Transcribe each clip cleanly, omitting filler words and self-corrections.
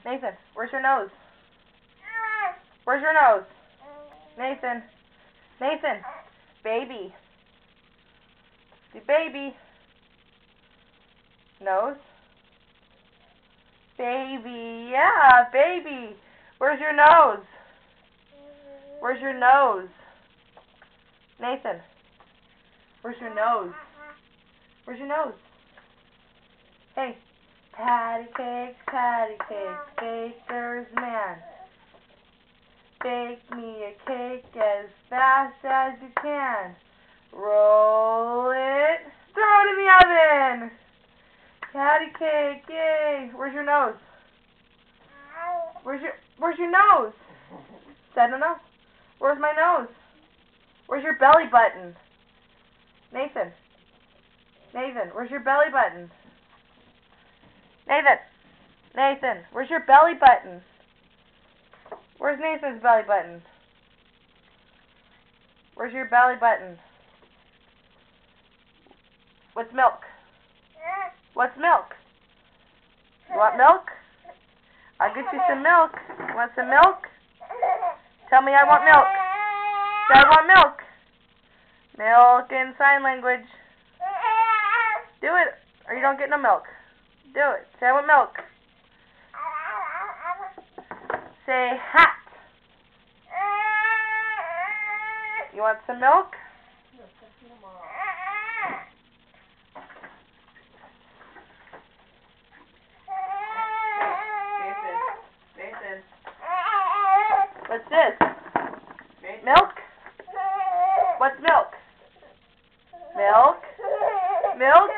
Nathan, where's your nose? Where's your nose? Nathan. Nathan. Baby. Do baby. Nose. Baby. Yeah, baby. Where's your nose? Where's your nose? Nathan. Where's your nose? Where's your nose? Hey. Patty cake, baker's man. Bake me a cake as fast as you can. Roll it, throw it in the oven. Patty cake, yay. Where's your nose? Where's your nose? I don't know. Where's my nose? Where's your belly button? Nathan. Nathan, where's your belly button? Nathan. Nathan, where's your belly button? Where's Nathan's belly button? Where's your belly button? What's milk? What's milk? You want milk? I'll get you some milk. You want some milk? Tell me I want milk. Say I want milk. Milk in sign language. Do it, or you don't get no milk. Do it. Say I want milk. Say hat. You want some milk? Nathan. What's this? Milk? What's milk? Milk? Milk?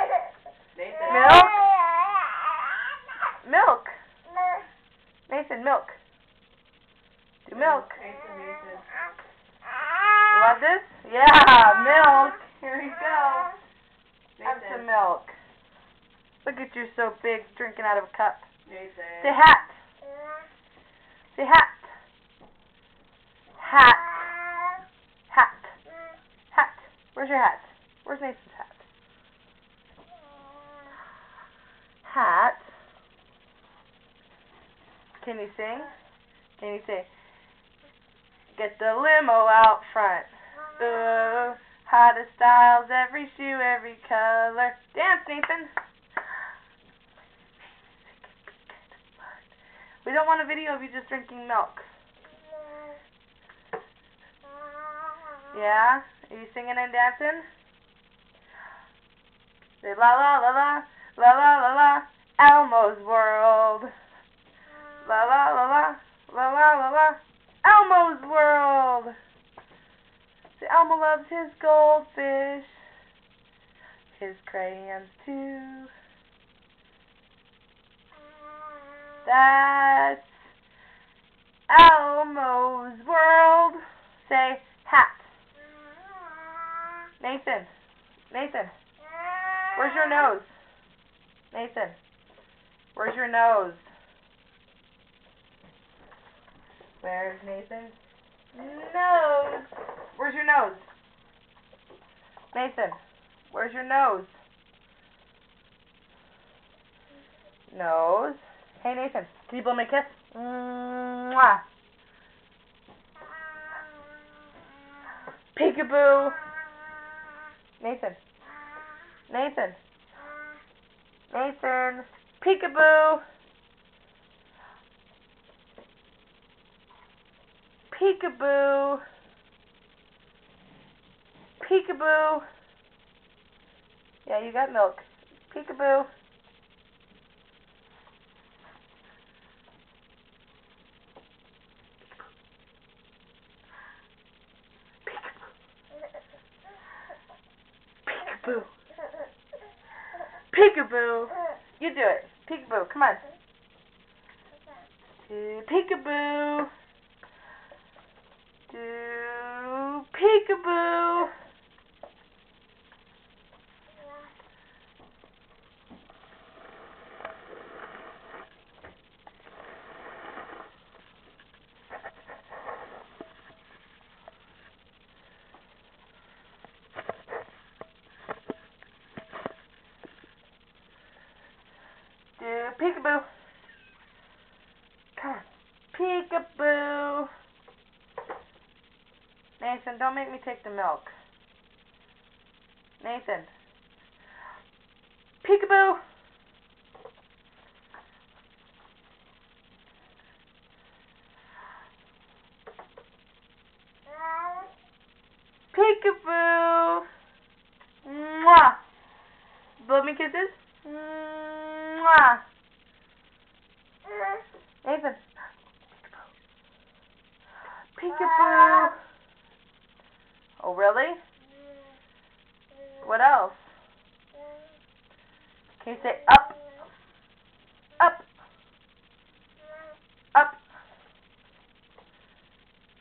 Milk? Milk. Nathan, milk. Do milk. You want this? Yeah, milk. Here you go. Have some milk. Look at you so big, drinking out of a cup. Say hat. Say hat. Hat. Hat. Hat. Where's your hat? Where's Nathan's hat? Hat. Can you sing? Can you say, get the limo out front. Ooh, hottest styles, every shoe, every color. Dance, Nathan. We don't want a video of you just drinking milk. Yeah? Are you singing and dancing? Say la la la la, la la la la, Elmo's World. La la la la, la la la la, Elmo's World. See, Elmo loves his goldfish, his crayons too. That's Elmo's World. Say hat. Nathan. Nathan. Where's your nose? Nathan. Where's your nose? Where's Nathan's nose? Where's your nose? Nathan, where's your nose? Nose. Hey, Nathan, can you blow me a kiss? Mwah. Peekaboo. Nathan. Nathan. Nathan. Peekaboo. Peekaboo. Peekaboo. Yeah, you got milk. Peekaboo. Peekaboo. Peekaboo. You do it. Peekaboo. Come on. Peekaboo. Peekaboo. Peekaboo. Peekaboo. Nathan, don't make me take the milk. Nathan. Peekaboo. Peekaboo. Mwah. Blow me kisses. Mwah. Nathan. Peekaboo. Oh, really? What else? Can you say up? Up. Up.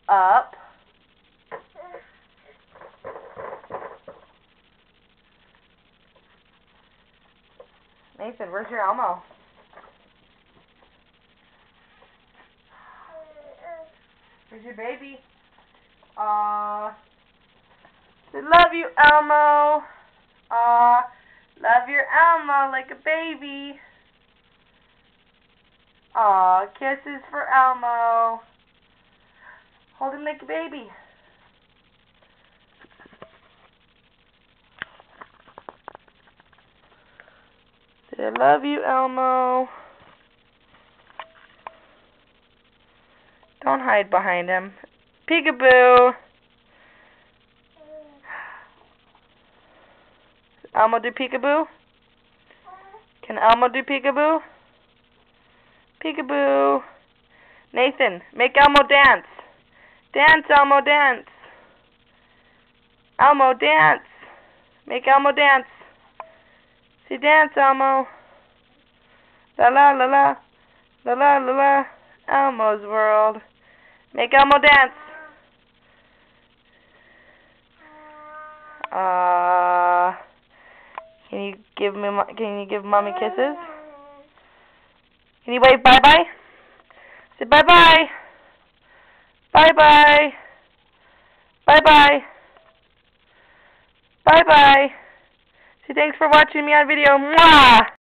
Up. Nathan, where's your Elmo? Where's your baby? Aww. Love you, Elmo. Aww. Love your Elmo like a baby. Aww. Kisses for Elmo. Hold him like a baby. I love you, Elmo. Don't hide behind him. Peekaboo. Elmo do peekaboo? Can Elmo do peekaboo? Peekaboo. Nathan, make Elmo dance. Dance, Elmo, dance. Elmo, dance. Make Elmo dance. See, dance, Elmo. La la la la. La la la la. Elmo's world. Make Elmo dance. Can you give mommy kisses? Can you wave bye bye? Say bye bye. Bye bye. Bye bye. Bye bye. Say thanks for watching me on video. Mwah!